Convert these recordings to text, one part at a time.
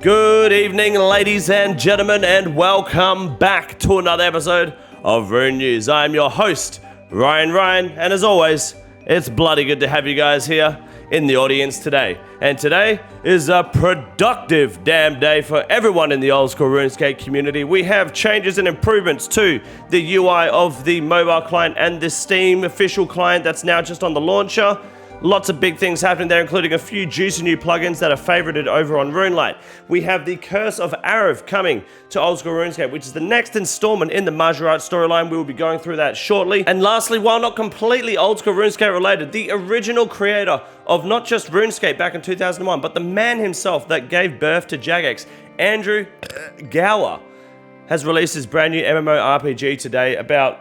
Good evening, ladies and gentlemen, and welcome back to another episode of Rune News. I'm your host, Ryan, and as always, it's bloody good to have you guys here in the audience today. And today is a productive damn day for everyone in the old school RuneScape community. We have changes and improvements to the UI of the mobile client and the Steam official client that's now just on the launcher. Lots of big things happening there, including a few juicy new plugins that are favorited over on RuneLite. We have the Curse of Arav coming to Old School RuneScape, which is the next installment in the Majorite storyline. We will be going through that shortly. And lastly, while not completely Old School RuneScape related, the original creator of not just RuneScape back in 2001, but the man himself that gave birth to Jagex, Andrew Gower, has released his brand new MMORPG today, about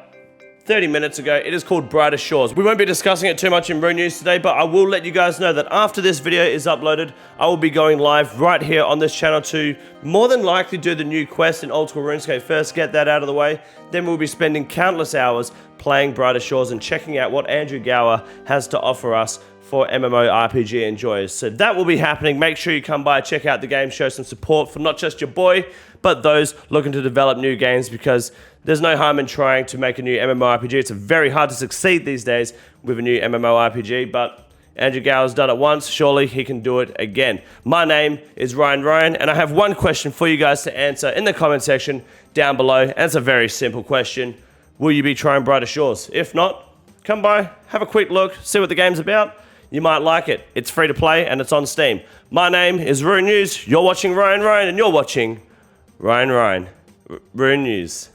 30 minutes ago. It is called Brighter Shores. We won't be discussing it too much in Rune News today, but I will let you guys know that after this video is uploaded, I will be going live right here on this channel to more than likely do the new quest in Old School RuneScape first, get that out of the way. Then we'll be spending countless hours playing Brighter Shores and checking out what Andrew Gower has to offer us for MMORPG enjoyers. So that will be happening. Make sure you come by, check out the game, show some support for not just your boy, but those looking to develop new games, because there's no harm in trying to make a new MMORPG. It's very hard to succeed these days with a new MMORPG, but Andrew Gower's done it once, surely he can do it again. My name is Ryan, and I have one question for you guys to answer in the comment section down below, and it's a very simple question. Will you be trying Brighter Shores? If not, come by, have a quick look, see what the game's about. You might like it. It's free to play and it's on Steam. My name is Rune News. You're watching Ryan, and you're watching Rune News.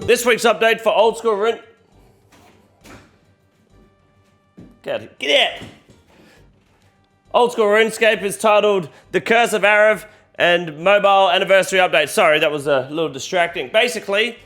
This week's update for Old School Rune. Get out. Old School RuneScape is titled The Curse of Arav and Mobile Anniversary Update. Sorry, that was a little distracting. Basically,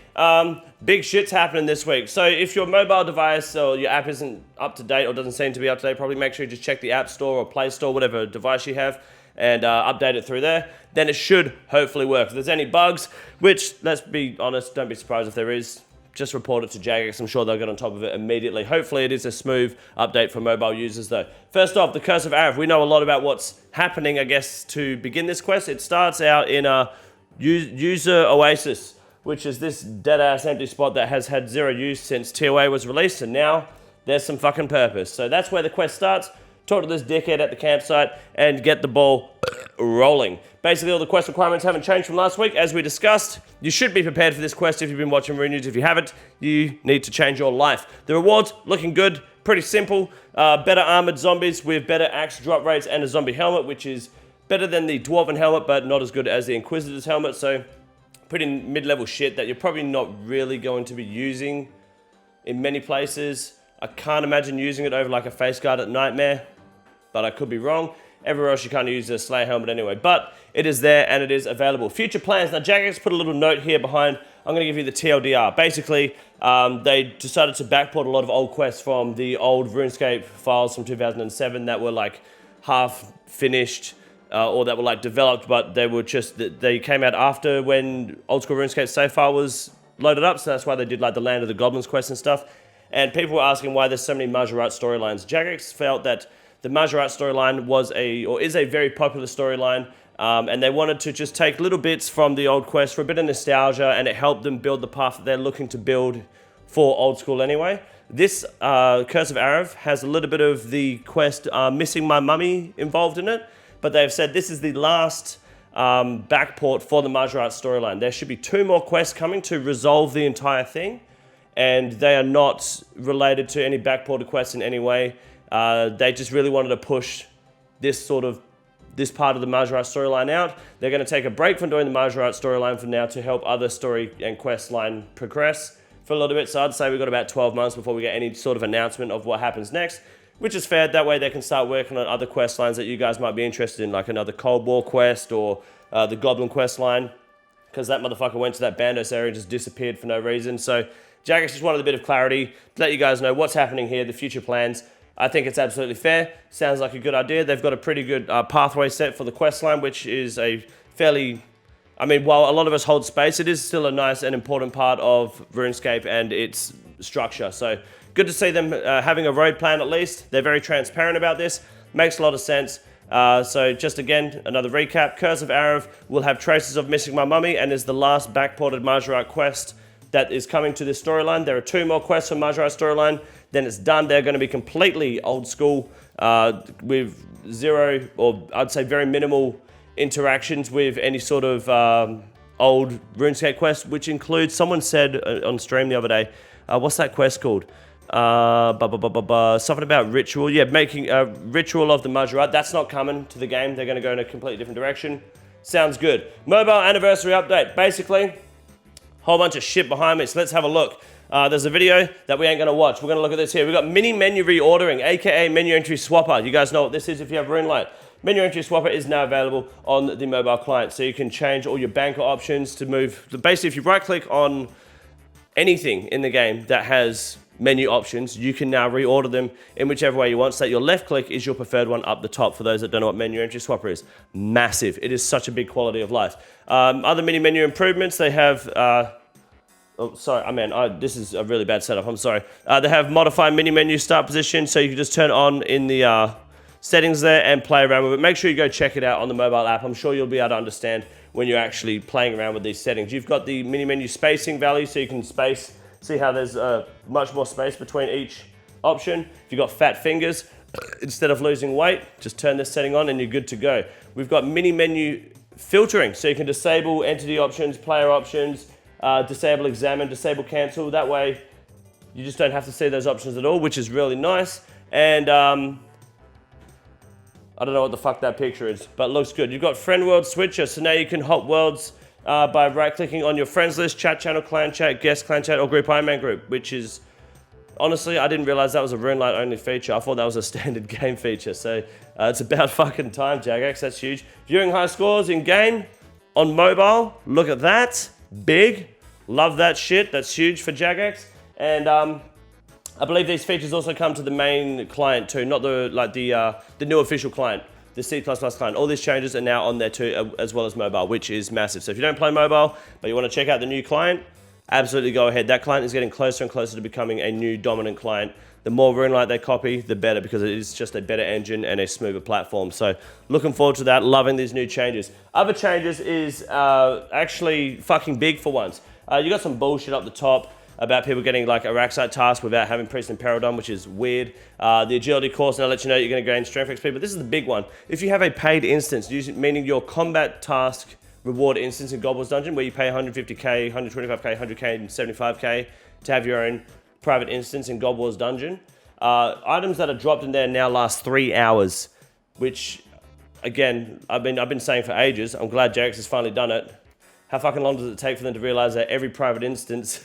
big shit's happening this week. So if your mobile device or your app isn't up to date or doesn't seem to be up to date, probably make sure you just check the App Store or Play Store, whatever device you have, and update it through there. Then it should hopefully work. If there's any bugs, which, let's be honest, don't be surprised if there is, just report it to Jagex. I'm sure they'll get on top of it immediately. Hopefully it is a smooth update for mobile users though. First off, the Curse of Arav. We know a lot about what's happening, I guess, to begin this quest. It starts out in a user oasis, which is this dead-ass empty spot that has had zero use since TOA was released, and now there's some fucking purpose. So that's where the quest starts. Talk to this dickhead at the campsite and get the ball rolling. Basically, all the quest requirements haven't changed from last week. As we discussed, you should be prepared for this quest if you've been watching Rune News. If you haven't, you need to change your life. The rewards, looking good, pretty simple. Better armored zombies with better axe drop rates and a zombie helmet, which is better than the Dwarven helmet, but not as good as the Inquisitor's helmet. So pretty mid-level shit that you're probably not really going to be using in many places. I can't imagine using it over like a face guard at Nightmare, but I could be wrong. Everywhere else you can't use the Slayer helmet anyway, but it is there and it is available. Future plans. Now Jagex put a little note here behind. I'm going to give you the TLDR. Basically, they decided to backport a lot of old quests from the old RuneScape files from 2007 that were like half finished, or that were like developed, but they came out after when Old School RuneScape save file was loaded up, so that's why they did like the Land of the Goblins quest and stuff. And people were asking why there's so many Majorite storylines. Jagex felt that the Majorite storyline is a very popular storyline, and they wanted to just take little bits from the old quest for a bit of nostalgia, and it helped them build the path that they're looking to build for Old School anyway. This Curse of Arav has a little bit of the quest Missing My Mummy involved in it, but they've said this is the last backport for the Majorite storyline. There should be 2 more quests coming to resolve the entire thing, and they are not related to any backported quests in any way. They just really wanted to push this part of the Majorite storyline out. They're going to take a break from doing the Majorite storyline for now to help other story and quest line progress for a little bit. So I'd say we've got about 12 months before we get any sort of announcement of what happens next, which is fair. That way they can start working on other quest lines that you guys might be interested in, like another Cold War quest or the Goblin quest line, because that motherfucker went to that Bandos area and just disappeared for no reason. So Jagex just wanted a bit of clarity to let you guys know what's happening here, the future plans. I think it's absolutely fair. Sounds like a good idea. They've got a pretty good pathway set for the quest line, which is a fairly... I mean, while a lot of us hold space, it is still a nice and important part of RuneScape and its structure. So good to see them having a road plan at least. They're very transparent about this. Makes a lot of sense. So just again, another recap. Curse of Arav will have traces of Missing My Mummy and is the last backported Majorat quest that is coming to this storyline. There are 2 more quests from Majorat storyline, then it's done. They're going to be completely old school with zero, or I'd say very minimal interactions with any sort of old RuneScape quest, which includes, someone said on stream the other day, what's that quest called? Something about ritual. Yeah, making a ritual of the Majorat. That's not coming to the game. They're going to go in a completely different direction. Sounds good. Mobile anniversary update. Basically, whole bunch of shit behind me. So let's have a look. There's a video that we ain't going to watch. We're going to look at this here. We've got mini menu reordering, aka menu entry swapper. You guys know what this is if you have RuneLite. Menu entry swapper is now available on the mobile client. So you can change all your banker options to move. Basically, if you right click on anything in the game that has menu options, you can now reorder them in whichever way you want, so that your left click is your preferred one up the top. For those that don't know what menu entry swapper is, massive. It is such a big quality of life. Other mini menu improvements, they have this is a really bad setup, I'm sorry. They have modify mini menu start position, so you can just turn on in the settings there and play around with it. Make sure you go check it out on the mobile app. I'm sure you'll be able to understand when you're actually playing around with these settings. You've got the mini menu spacing value, so you can see how there's much more space between each option. If you've got fat fingers, instead of losing weight, just turn this setting on and you're good to go. We've got mini menu filtering, so you can disable entity options, player options, disable examine, disable cancel. That way you just don't have to see those options at all, which is really nice. And I don't know what the fuck that picture is, but it looks good. You've got friend world switcher, so now you can hop worlds by right-clicking on your friends list, chat channel, clan chat, guest clan chat, or group Iron Man group, which is, honestly, I didn't realize that was a RuneLite only feature. I thought that was a standard game feature, so it's about fucking time, Jagex, that's huge. Viewing high scores in game, on mobile, look at that, big, love that shit, that's huge for Jagex. And I believe these features also come to the main client too, not the new official client. The C++ client. All these changes are now on there too, as well as mobile, which is massive. So if you don't play mobile, but you want to check out the new client, absolutely go ahead. That client is getting closer and closer to becoming a new dominant client. The more RuneLite they copy, the better, because it is just a better engine and a smoother platform. So looking forward to that, loving these new changes. Other changes is actually fucking big for once. You got some bullshit up the top about people getting like a Araxite task without having Priest and Peridon, which is weird. The agility course now lets you know you're going to gain strength XP, but this is the big one. If you have a paid instance, meaning your combat task reward instance in Gobbler's Dungeon, where you pay 150k, 125k, 100k, and 75k to have your own private instance in Gobbler's Dungeon, items that are dropped in there now last 3 hours, which, again, I've been saying for ages. I'm glad Jagex has finally done it. How fucking long does it take for them to realize that every private instance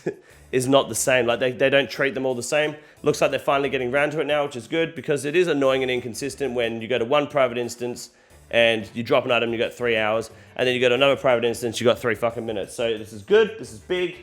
is not the same? Like, they don't treat them all the same. Looks like they're finally getting around to it now, which is good, because it is annoying and inconsistent when you go to one private instance and you drop an item, you got 3 hours, and then you go to another private instance, you got 3 fucking minutes. So this is good, this is big.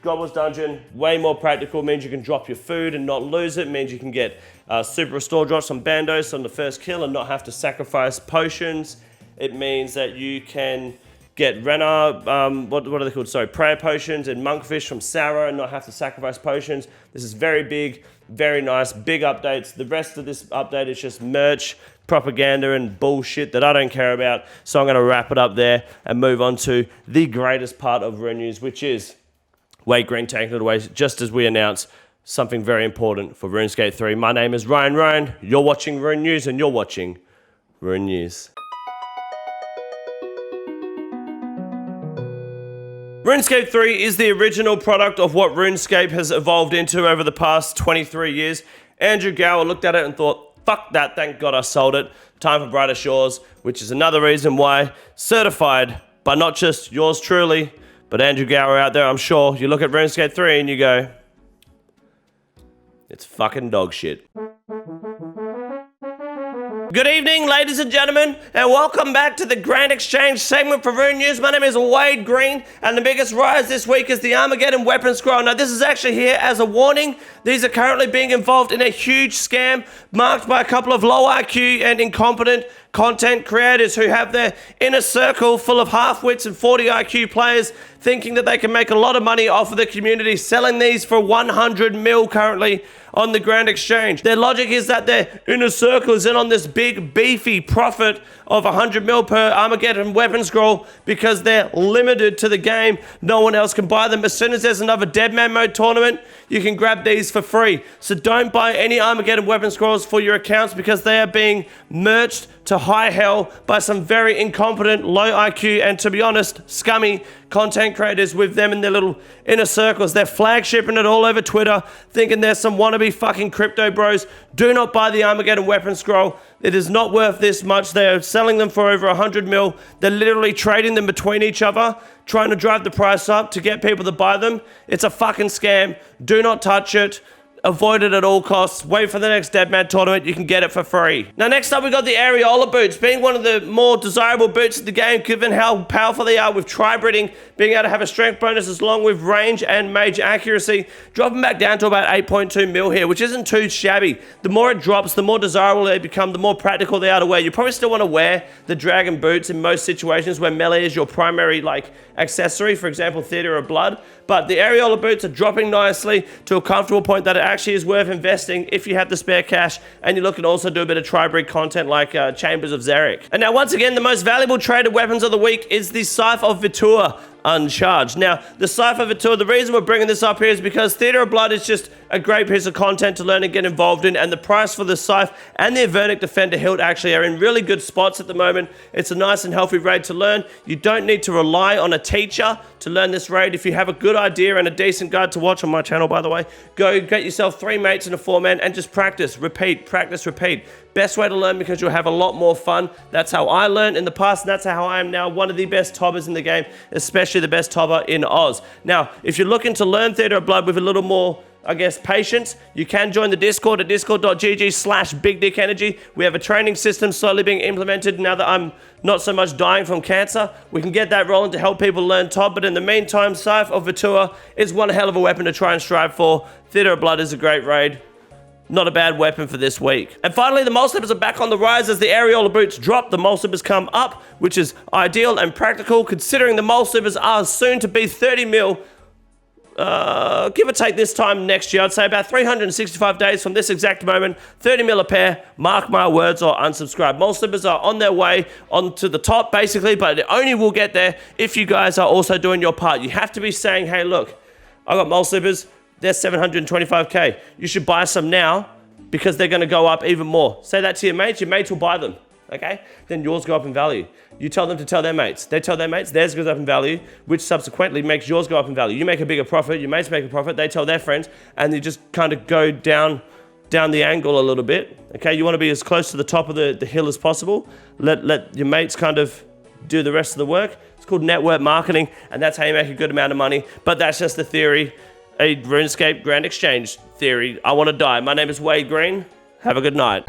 Gobbler's Dungeon, way more practical, means you can drop your food and not lose it, means you can get super restore drops on bandos on the first kill and not have to sacrifice potions. It means that you can get Renar, what are they called? Sorry, prayer potions and monkfish from Sarah and not have to sacrifice potions. This is very big, very nice, big updates. The rest of this update is just merch, propaganda and bullshit that I don't care about. So I'm gonna wrap it up there and move on to the greatest part of Rune News, which is Wade Green taking it away, just as we announce something very important for RuneScape 3. My name is Ryan Ryan, you're watching Rune News and you're watching Rune News. RuneScape 3 is the original product of what RuneScape has evolved into over the past 23 years. Andrew Gower looked at it and thought, fuck that, thank God I sold it. Time for brighter shores, which is another reason why, certified by not just yours truly, but Andrew Gower out there, I'm sure, you look at RuneScape 3 and you go, it's fucking dog shit. Good evening, ladies and gentlemen, and welcome back to the Grand Exchange segment for Rune News. My name is Wade Green, and the biggest rise this week is the Armageddon Weapon Scroll. Now, this is actually here as a warning. These are currently being involved in a huge scam marked by a couple of low IQ and incompetent content creators who have their inner circle full of half-wits and 40 IQ players thinking that they can make a lot of money off of the community, selling these for 100 mil currently on the Grand Exchange. Their logic is that their inner circle is in on this big beefy profit of 100 mil per Armageddon weapon scroll because they're limited to the game. No one else can buy them. As soon as there's another Deadman mode tournament, you can grab these for free. So don't buy any Armageddon weapon scrolls for your accounts because they are being merged to high hell by some very incompetent, low IQ, and to be honest, scummy content creators with them in their little inner circles. They're flagshipping it all over Twitter, thinking there's some wannabe fucking crypto bros. Do not buy the Armageddon weapon scroll. It is not worth this much. They're selling them for over 100 mil. They're literally trading them between each other, trying to drive the price up to get people to buy them. It's a fucking scam. Do not touch it. Avoid it at all costs. Wait for the next Deadman tournament. You can get it for free. Now, next up, we got the Areola boots, being one of the more desirable boots in the game, given how powerful they are with tri-breeding, being able to have a strength bonus as long with range and mage accuracy. Dropping back down to about 8.2 mil here, which isn't too shabby. The more it drops, the more desirable they become, the more practical they are to wear. You probably still want to wear the dragon boots in most situations where melee is your primary, accessory, for example, Theater of Blood. But the Areola boots are dropping nicely to a comfortable point that it actually is worth investing if you have the spare cash and you're looking to also do a bit of tri-breed content like Chambers of Xeric. And now, once again, the most valuable traded weapons of the week is the Scythe of Vitur uncharged. Now, the Scythe of Vitur, the reason we're bringing this up here is because Theater of Blood is just a great piece of content to learn and get involved in, and the price for the Scythe and the Avernic Defender hilt actually are in really good spots at the moment. It's a nice and healthy raid to learn. You don't need to rely on a teacher to learn this raid. If you have a good idea and a decent guide to watch on my channel, by the way, go get yourself 3 mates and a 4-man and just practice, repeat, practice, repeat. Best way to learn because you'll have a lot more fun. That's how I learned in the past, and that's how I am now one of the best tobbers in the game, especially the best tobber in Oz. Now, if you're looking to learn Theater of Blood with a little more, patience, you can join the Discord at discord.gg/BigDickEnergy. We have a training system slowly being implemented now that I'm not so much dying from cancer. We can get that rolling to help people learn Tob, but in the meantime, Scythe of Vitur is one hell of a weapon to try and strive for. Theater of Blood is a great raid. Not a bad weapon for this week. And finally, the Mole Slippers are back on the rise as the Areola boots drop. The Mole Slippers come up, which is ideal and practical considering the Mole Slippers are soon to be 30 mil. Give or take this time next year. I'd say about 365 days from this exact moment. 30 mil a pair. Mark my words or unsubscribe. Mole Slippers are on their way onto the top, basically, but it only will get there if you guys are also doing your part. You have to be saying, hey, look, I got Mole Slippers. They're 725k. You should buy some now because they're going to go up even more. Say that to your mates will buy them, okay? Then yours go up in value. You tell them to tell their mates. They tell their mates, theirs goes up in value, which subsequently makes yours go up in value. You make a bigger profit, your mates make a profit, they tell their friends, and you just kind of go down the angle a little bit, okay? You want to be as close to the top of the hill as possible. Let your mates kind of do the rest of the work. It's called network marketing, and that's how you make a good amount of money, but that's just the theory. A RuneScape Grand Exchange theory. I want to die. My name is Wade Green. Have a good night.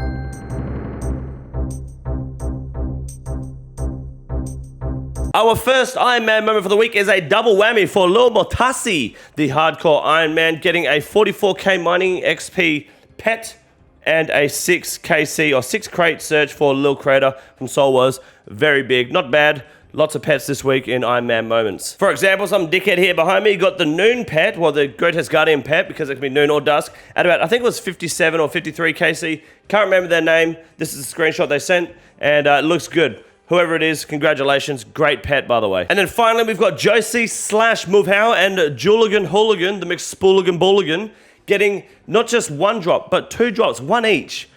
Our first Iron Man moment for the week is a double whammy for Lil Motasi, the hardcore Iron Man, getting a 44k mining XP pet and a 6 KC or 6 crate search for Lil Crater from Soul Wars. Very big, not bad. Lots of pets this week in Iron Man moments. For example, some dickhead here behind me got the Noon pet, well, the Grotesque Guardian pet, because it can be noon or dusk, at about, I think it was 57 or 53 KC. Can't remember their name. This is a screenshot they sent, and it looks good. Whoever it is, congratulations. Great pet, by the way. And then finally, we've got Josie/Movhau and Juligan Hooligan, the McSpooligan Bulligan, getting not just 1 drop, but 2 drops, 1 each.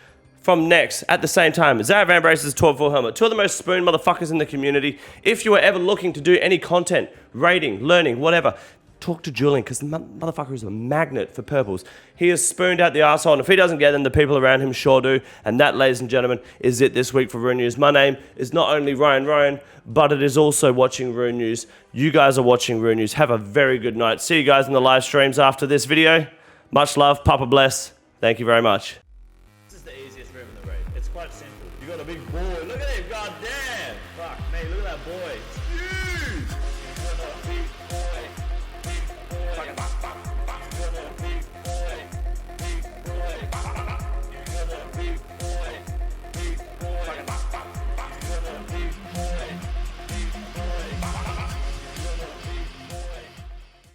From Nex at the same time. Zara Van Brace's 12-4 helmet. 2 of the most spoon motherfuckers in the community. If you are ever looking to do any content, raiding, learning, whatever, talk to Julian because the motherfucker is a magnet for purples. He is spooned out the arsehole, and if he doesn't get them, the people around him sure do. And that, ladies and gentlemen, is it this week for Rune News. My name is not only Ryan, but it is also watching Rune News. You guys are watching Rune News. Have a very good night. See you guys in the live streams after this video. Much love. Papa bless. Thank you very much. Quite simple. You got a big boy. Look at him, God.